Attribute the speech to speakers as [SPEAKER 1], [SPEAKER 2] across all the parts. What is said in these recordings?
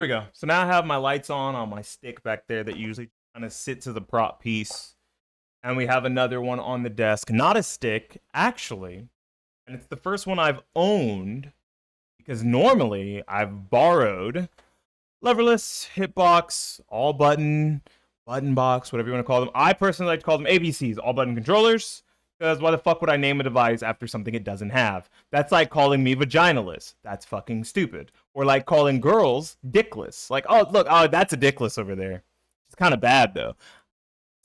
[SPEAKER 1] we go. So now I have my lights on my stick back there that usually kind of sits as a prop piece. And we have another one on the desk. Not a stick, actually. And it's the first one I've owned because normally I've borrowed leverless, hitbox, all button, button box, whatever you want to call them. I personally like to call them ABCs, all button controllers. Because why the fuck would I name a device after something it doesn't have? That's like calling me vaginaless. That's fucking stupid. Or like calling girls dickless. Like, oh, look, oh, that's a dickless over there. It's kind of bad, though.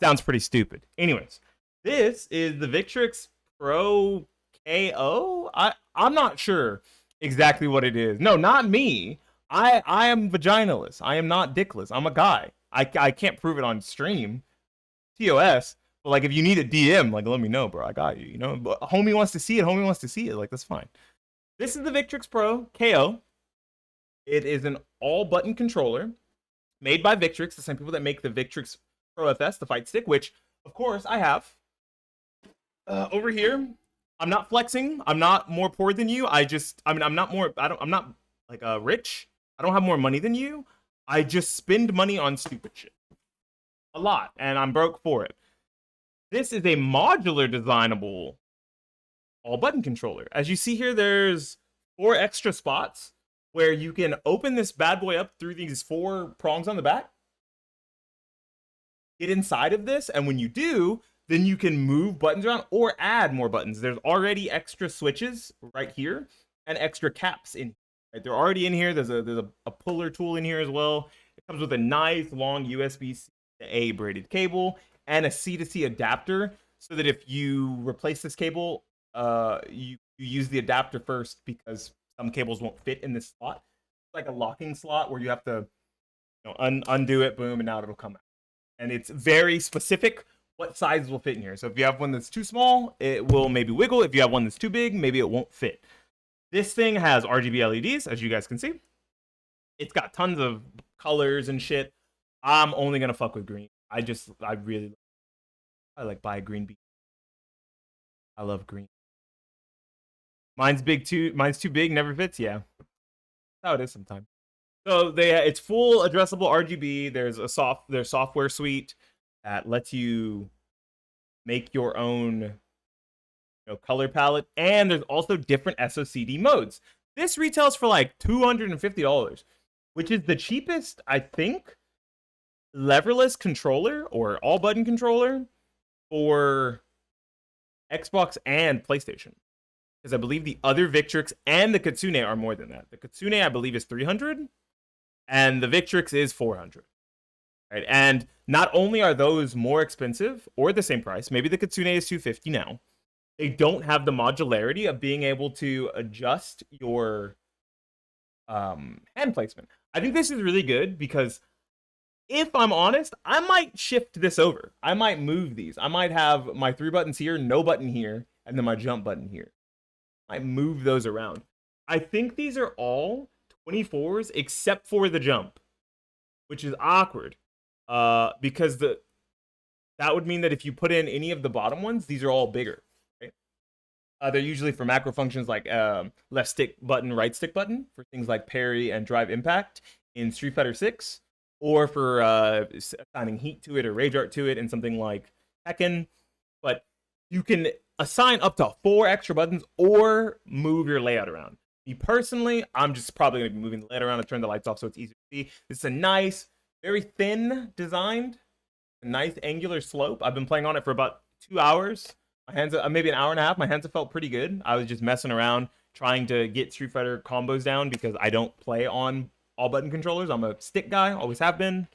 [SPEAKER 1] Sounds pretty stupid. Anyways, this is the Victrix Pro KO. I'm not sure exactly what it is. No, not me. I am vaginaless. I am not dickless. I'm a guy. I can't prove it on stream. TOS. But like if you need a DM, like let me know, bro. I got you. You know, but homie wants to see it. Homie wants to see it. Like that's fine. This is the Victrix Pro KO. It is an all-button controller made by Victrix, the same people that make the Victrix Pro FS, the fight stick, which of course I have. Over here, I'm not flexing. I'm not more poor than you. I'm not more. I'm not like rich. I don't have more money than you. I just spend money on stupid shit. A lot, and I'm broke for it. This is a modular designable all button controller. As you see here, there's 4 extra spots where you can open this bad boy up through these 4 prongs on the back. Get inside of this, and when you do, then you can move buttons around or add more buttons. There's already extra switches right here and extra caps in. Right? They're already in here. There's a puller tool in here as well. It comes with a nice long USB-C to A braided cable and a C2C adapter, so that if you replace this cable, you use the adapter first because some cables won't fit in this slot. It's like a locking slot where you have to, undo it, boom, and now it'll come out. And it's very specific what sizes will fit in here. So if you have one that's too small, it will maybe wiggle. If you have one that's too big, maybe it won't fit. This thing has RGB LEDs, as you guys can see. It's got tons of colors and shit. I'm only gonna fuck with green. I like buy green beat. I love green. Mine's big too. Mine's too big, never fits. Yeah, that's how it is sometimes. So it's full addressable RGB. There's software suite that lets you make your own color palette, and there's also different SOCD modes. This retails for like $250, which is the cheapest, I think, leverless controller or all button controller for Xbox and PlayStation. Because I believe the other Victrix and the Kitsune are more than that. The Kitsune, I believe, is $300, and the Victrix is $400. Right? And not only are those more expensive or the same price, maybe the Kitsune is $250 now, they don't have the modularity of being able to adjust your hand placement. I think this is really good because if I'm honest, I might shift this over. I might move these. I might have my 3 buttons here, no button here, and then my jump button here. I move those around. I think these are all 24s except for the jump, which is awkward. Because that would mean that if you put in any of the bottom ones, these are all bigger. Right? They're usually for macro functions like left stick button, right stick button for things like parry and drive impact in Street Fighter 6, or for assigning heat to it or rage art to it in something like Tekken. But you can assign up to 4 extra buttons or move your layout around. Me personally, I'm just probably going to be moving the layout around and turn the lights off so it's easier to see. It's a nice, very thin designed, a nice angular slope. I've been playing on it for about 2 hours. My hands, maybe an hour and a half. My hands have felt pretty good. I was just messing around trying to get Street Fighter combos down because I don't play on all button controllers. I'm a stick guy, always have been.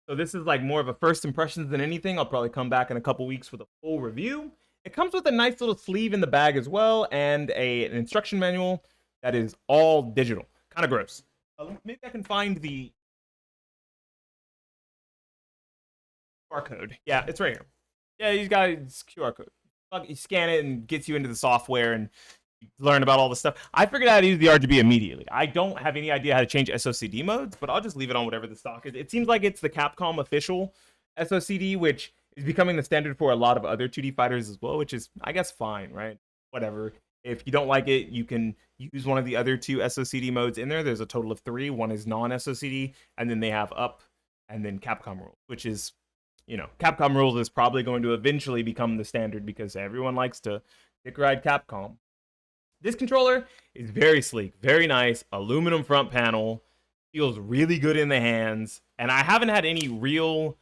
[SPEAKER 1] So this is like more of a first impressions than anything. I'll probably come back in a couple weeks with a full review. It comes with a nice little sleeve in the bag as well, and an instruction manual that is all digital. Kind of gross. Maybe I can find the QR code. Yeah, it's right here. Yeah, you guys QR code. You scan it and gets you into the software and you learn about all the stuff. I figured out how to use the RGB immediately. I don't have any idea how to change SOCD modes, but I'll just leave it on whatever the stock is. It seems like it's the Capcom official SOCD, which is becoming the standard for a lot of other 2D fighters as well, which is, I guess, fine, right? Whatever. If you don't like it, you can use one of the other two SOCD modes in there. There's a total of 3. One is non-SOCD, and then they have up and then Capcom rules, which is, Capcom rules is probably going to eventually become the standard because everyone likes to dick ride Capcom. This controller is very sleek, very nice, aluminum front panel, feels really good in the hands, and I haven't had any real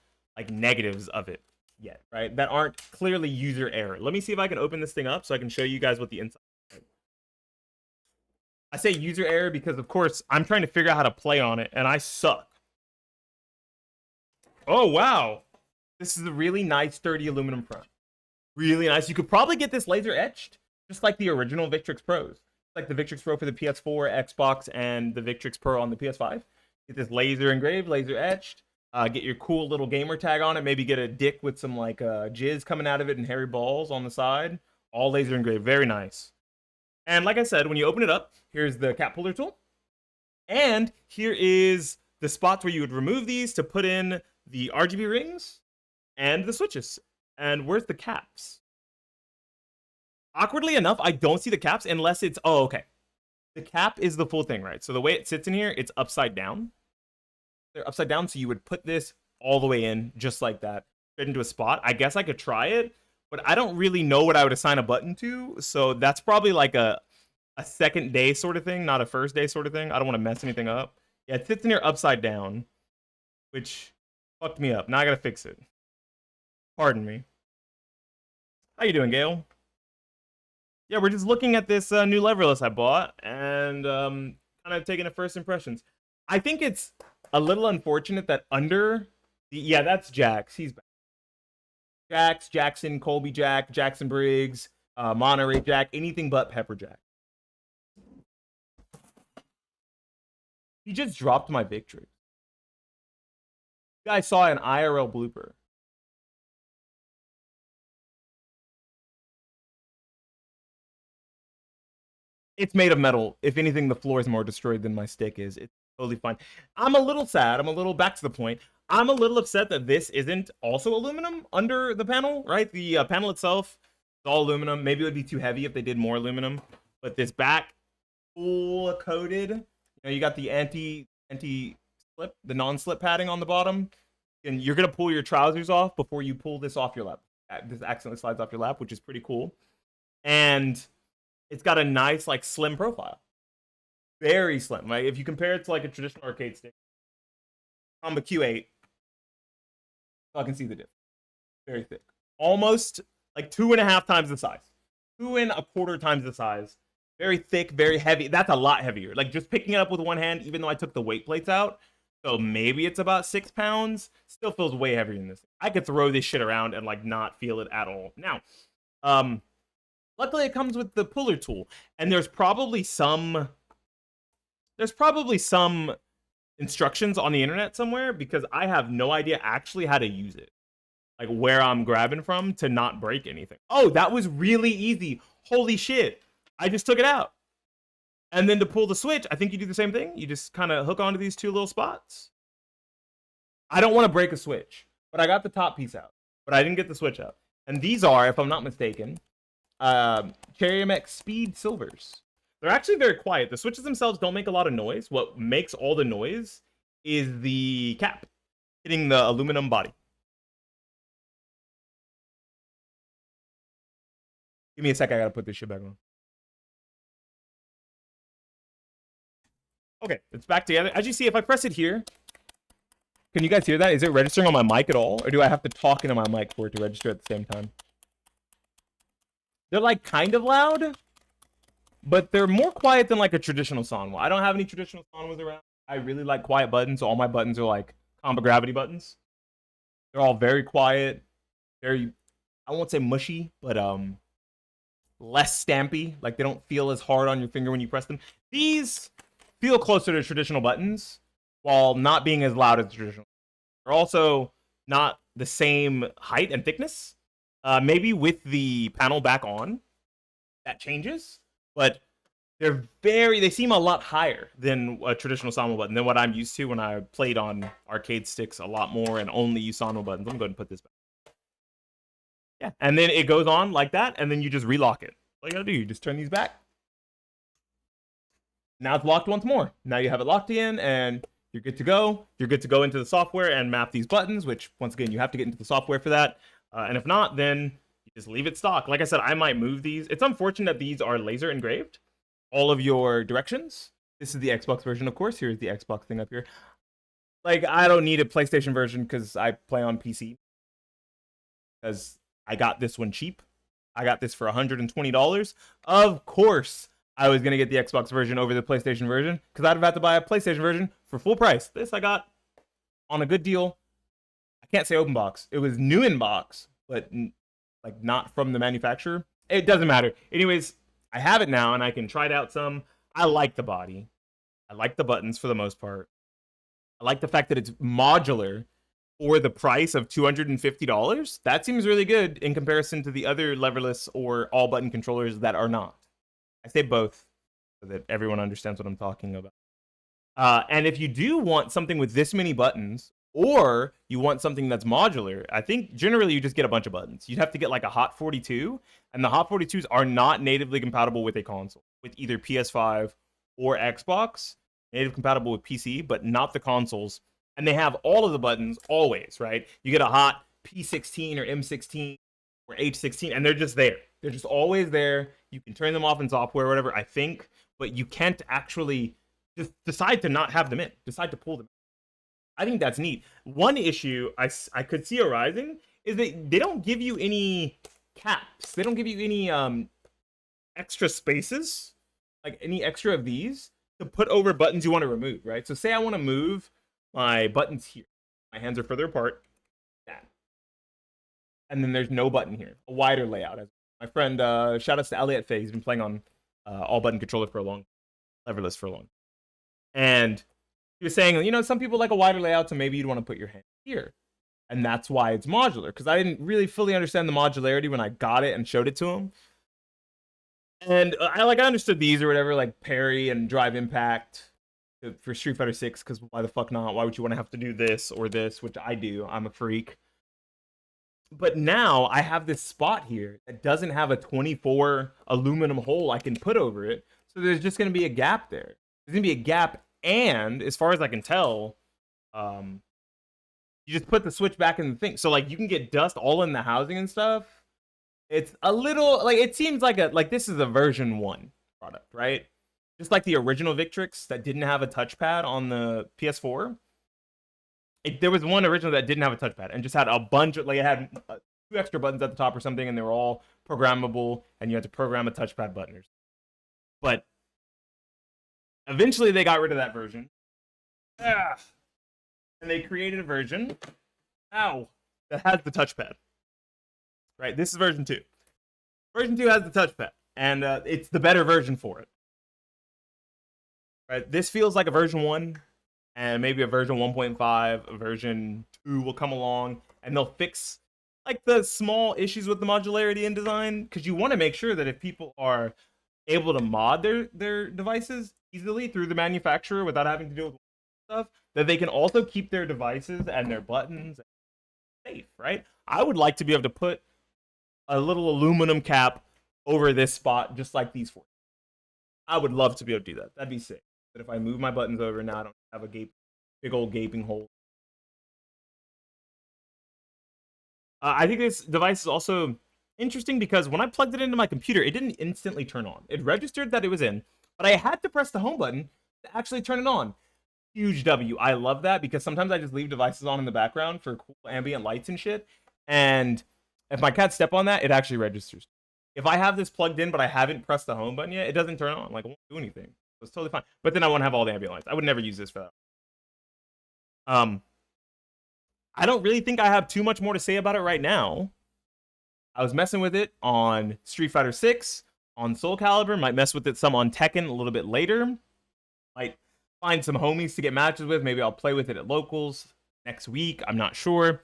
[SPEAKER 1] negatives of it yet, right? That aren't clearly user error. Let me see if I can open this thing up so I can show you guys what the inside. I say user error because, of course, I'm trying to figure out how to play on it, and I suck. Oh, wow. This is a really nice, sturdy aluminum front. Really nice. You could probably get this laser etched, just like the original Victrix Pros. Like the Victrix Pro for the PS4, Xbox, and the Victrix Pro on the PS5. Get this laser engraved, laser etched. Get your cool little gamer tag on it. Maybe get a dick with some jizz coming out of it and hairy balls on the side. All laser engraved. Very nice. And like I said, when you open it up, here's the cap puller tool. And here is the spots where you would remove these to put in the RGB rings and the switches. And where's the caps? Awkwardly enough, I don't see the caps unless it's... Oh, okay. The cap is the full thing, right? So the way it sits in here, it's upside down. They're upside down, so you would put this all the way in, just like that, straight into a spot. I guess I could try it, but I don't really know what I would assign a button to, so that's probably like a second day sort of thing, not a first day sort of thing. I don't want to mess anything up. Yeah, it sits in here upside down, which fucked me up. Now I gotta fix it. Pardon me. How you doing, Gail? Yeah, we're just looking at this new leverless I bought and kind of taking the first impressions. I think it's a little unfortunate that under the... Yeah, that's Jax. He's back. Jax, Jackson, Colby Jack, Jackson Briggs, Monterey Jack, anything but Pepper Jack. He just dropped my Victrix. You guys saw an IRL blooper. It's made of metal. If anything, the floor is more destroyed than my stick is. It's totally fine. I'm a little sad. I'm a little back to the point. I'm a little upset that this isn't also aluminum under the panel, right? The panel itself is all aluminum. Maybe it would be too heavy if they did more aluminum. But this back, full coated. You got the anti-slip, the non-slip padding on the bottom. And you're going to pull your trousers off before you pull this off your lap. This accidentally slides off your lap, which is pretty cool. And it's got a nice, slim profile. Very slim. Like, if you compare it to, a traditional arcade stick, Combo Q8, I can see the difference. Very thick. Almost, 2.5 times the size. 2.25 times the size. Very thick, very heavy. That's a lot heavier. Just picking it up with one hand, even though I took the weight plates out, so maybe it's about 6 pounds, still feels way heavier than this. I could throw this shit around and, not feel it at all. Now, luckily, it comes with the puller tool, and there's probably some instructions on the internet somewhere because I have no idea actually how to use it, where I'm grabbing from to not break anything. Oh, that was really easy. Holy shit! I just took it out, and then to pull the switch, I think you do the same thing. You just kind of hook onto these two little spots. I don't want to break a switch, but I got the top piece out, but I didn't get the switch out. And these are, if I'm not mistaken, Cherry MX Speed Silvers. They're actually very quiet. The switches themselves don't make a lot of noise. What makes all the noise is the cap hitting the aluminum body. Give me a sec. I gotta put this shit back on. Okay, it's back together. As you see, if I press it here, can you guys hear that? Is it registering on my mic at all? Or do I have to talk into my mic for it to register at the same time? They're kind of loud, but they're more quiet than a traditional Sanwa. I don't have any traditional Sanwas around. I really like quiet buttons, so all my buttons are combo gravity buttons. They're all very quiet, very, I won't say mushy, but less stampy. They don't feel as hard on your finger when you press them. These feel closer to traditional buttons while not being as loud as traditional. They're also not the same height and thickness. Maybe with the panel back on, that changes, but they seem a lot higher than a traditional Sanwa button than what I'm used to when I played on arcade sticks a lot more and only use Sanwa buttons. I'm going to go ahead and put this back. Yeah, and then it goes on like that, and then you just relock it. All you gotta do, you just turn these back. Now it's locked once more. Now you have it locked in, and you're good to go. You're good to go into the software and map these buttons, which, once again, you have to get into the software for that. And if not, then you just leave it stock. Like I said, I might move these. It's unfortunate that these are laser engraved. All of your directions. This is the Xbox version, of course. Here's the Xbox thing up here. Like, I don't need a PlayStation version because I play on PC. Because I got this one cheap. I got this for $120. Of course, I was going to get the Xbox version over the PlayStation version because I'd have had to buy a PlayStation version for full price. This I got on a good deal. I can't say open box. It was new in box, but like not from the manufacturer. It doesn't matter. Anyways, I have it now and I can try it out some. I like the body. I like the buttons for the most part. I like the fact that it's modular for the price of $250. That seems really good in comparison to the other leverless or all button controllers that are not. I say both so that everyone understands what I'm talking about. And if you do want something with this many buttons, or you want something that's modular, I think generally you just get a bunch of buttons. You'd have to get like a Hot 42, and the Hot 42s are not natively compatible with a console, with either PS5 or Xbox. Native compatible with PC, but not the consoles. And they have all of the buttons always, right? You get a Hot P16 or M16 or H16, and they're just there. They're just always there. You can turn them off in software or whatever, I think, but you can't actually just decide to not have them in, decide to pull them. I think that's neat. One issue I could see arising is that they don't give you any caps. They don't give you any extra spaces, like any extra of these to put over buttons you want to remove, right? So say I want to move my buttons here. My hands are further apart. That. And then there's no button here. A wider layout. My friend, shout outs to Elliot Faye. He's been playing on all button controller for a long, leverless for a long. And he was saying, you know, some people like a wider layout, so maybe you'd want to put your hand here. And that's why it's modular, because I didn't really fully understand the modularity when I got it and showed it to him. And I understood these or whatever, like parry and drive impact for Street Fighter 6, because why the fuck not? Why would you want to have to do this or this, which I do. I'm a freak. But now I have this spot here that doesn't have a 24 aluminum hole I can put over it. So there's just going to be a gap there. There's going to be a gap, and as far as I can tell, you just put the switch back in the thing. So like you can get dust all in the housing and stuff. It's a little like, it seems like this is a version 1 product, right? Just like the original Victrix that didn't have a touchpad on the PS4. There was one original that didn't have a touchpad and just had a bunch of, like, it had 2 extra buttons at the top or something, and they were all programmable, and you had to program a touchpad button. But eventually they got rid of that version. And they created a version, that has the touchpad. Right, this is version 2. Version 2 has the touchpad, and it's the better version for it. Right, this feels like a version 1, and maybe a version 1.5, a version 2 will come along, and they'll fix like the small issues with the modularity in design, because you want to make sure that if people are able to mod their devices easily through the manufacturer without having to deal with stuff, that they can also keep their devices and their buttons safe, right? I would like to be able to put a little aluminum cap over this spot, just like these 4. I would love to be able to do that. That'd be sick. But if I move my buttons over, now I don't have a big old gaping hole. I think this device is also interesting because when I plugged it into my computer, it didn't instantly turn on. It registered that it was in, but I had to press the home button to actually turn it on. Huge W. I love that because sometimes I just leave devices on in the background for cool ambient lights and shit. And if my cats step on that, it actually registers. If I have this plugged in, but I haven't pressed the home button yet, it doesn't turn on. Like, it won't do anything. So it's totally fine. But then I won't have all the ambient lights. I would never use this for that. I don't really think I have too much more to say about it right now. I was messing with it on Street Fighter 6, on Soul Calibur, might mess with it some on Tekken a little bit later. Might find some homies to get matches with. Maybe I'll play with it at locals next week. I'm not sure.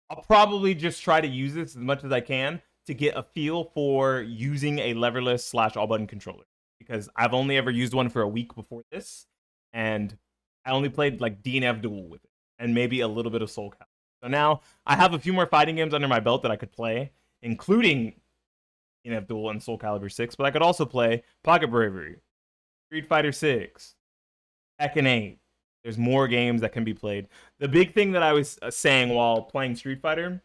[SPEAKER 1] I'll probably just try to use this as much as I can to get a feel for using a leverless / all button controller, because I've only ever used one for a week before this, and I only played like DNF Duel with it and maybe a little bit of Soul Calibur. So now I have a few more fighting games under my belt that I could play, including ENF Duel and Soul Calibur 6, but I could also play Pocket Bravery, Street Fighter 6, Tekken 8. There's more games that can be played. The big thing that I was saying while playing Street Fighter,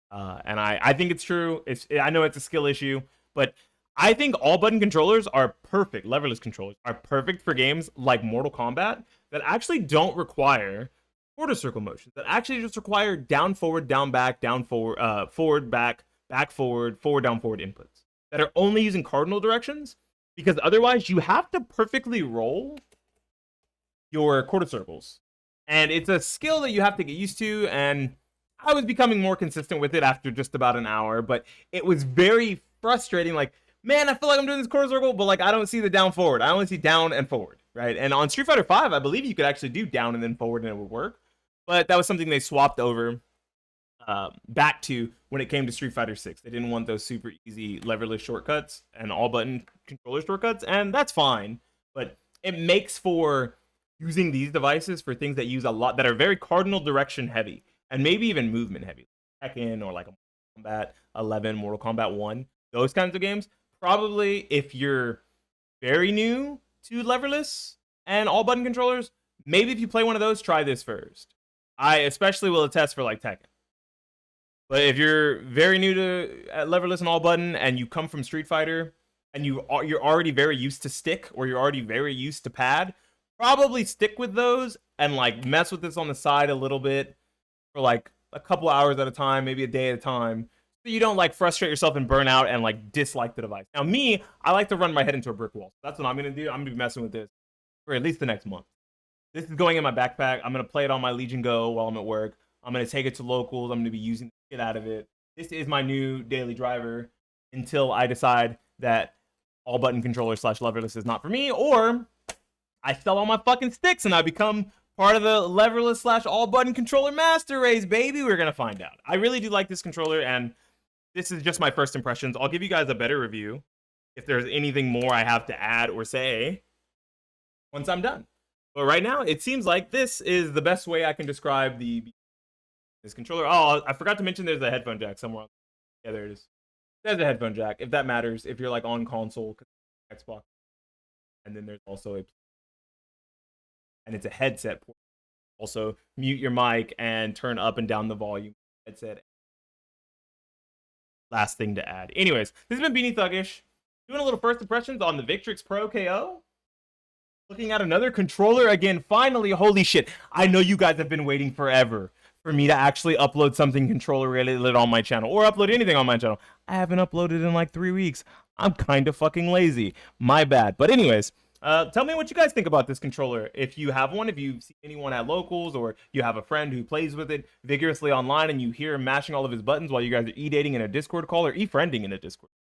[SPEAKER 1] and I think it's true. I know it's a skill issue, but I think all button controllers are perfect. Leverless controllers are perfect for games like Mortal Kombat that actually don't require quarter circle motions. That actually just require down, forward, down, back, down, forward, forward, back, forward, down, forward inputs that are only using cardinal directions. Because otherwise, you have to perfectly roll your quarter circles. And it's a skill that you have to get used to, and I was becoming more consistent with it after just about an hour, but it was very frustrating. Like, man, I feel like I'm doing this quarter circle, but like I don't see the down forward. I only see down and forward, right? And on Street Fighter 5, I believe you could actually do down and then forward and it would work. But that was something they swapped over back to when it came to Street Fighter 6. They didn't want those super easy leverless shortcuts and all button controller shortcuts, and that's fine. But it makes for using these devices for things that use a lot, that are very cardinal direction heavy and maybe even movement heavy, Tekken or like a Mortal Kombat 11, Mortal Kombat 1, those kinds of games. Probably if you're very new to leverless and all button controllers, maybe if you play one of those, try this first. I especially will attest for like Tekken. But if you're very new to leverless and all button and you come from Street Fighter and you're already very used to stick, or you're already very used to pad, probably stick with those and like mess with this on the side a little bit for like a couple hours at a time, maybe a day at a time, so you don't like frustrate yourself and burn out and like dislike the device. Now me, I like to run my head into a brick wall. That's what I'm gonna do. I'm gonna be messing with this for at least the next month. This is going in my backpack. I'm gonna play it on my Legion Go while I'm at work. I'm gonna take it to locals. I'm gonna be using the shit out of it. This is my new daily driver until I decide that all button controller / leverless is not for me, or I sell all my fucking sticks and I become part of the leverless / all button controller master race, baby. We're gonna find out. I really do like this controller, and this is just my first impressions. I'll give you guys a better review if there's anything more I have to add or say once I'm done. But right now, it seems like this is the best way I can describe this controller. Oh, I forgot to mention there's a headphone jack somewhere. Yeah, there it is. There's a headphone jack, if that matters, if you're like on console, Xbox. And then there's also and it's a headset port. Also, mute your mic and turn up and down the volume. Headset. Last thing to add. Anyways, this has been Beanie Thuggish, doing a little first impressions on the Victrix Pro KO. Looking at another controller again. Finally, holy shit. I know you guys have been waiting forever for me to actually upload something controller related on my channel, or upload anything on my channel. I haven't uploaded in like 3 weeks. I'm kind of fucking lazy. My bad. But anyways, tell me what you guys think about this controller. If you have one, if you see anyone at locals, or you have a friend who plays with it vigorously online and you hear him mashing all of his buttons while you guys are e-dating in a Discord call or e-friending in a Discord.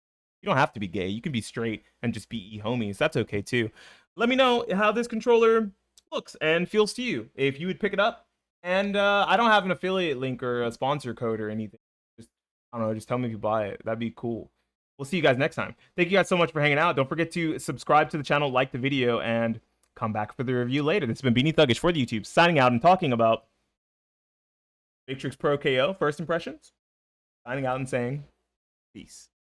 [SPEAKER 1] You don't have to be gay. You can be straight and just be e-homies. That's okay too. Let me know how this controller looks and feels to you, if you would pick it up. And I don't have an affiliate link or a sponsor code or anything. Just, I don't know, just tell me if you buy it. That'd be cool. We'll see you guys next time. Thank you guys so much for hanging out. Don't forget to subscribe to the channel, like the video, and come back for the review later. This has been Beanie Thuggish for the YouTube, signing out and talking about Victrix Pro KO first impressions. Signing out and saying peace.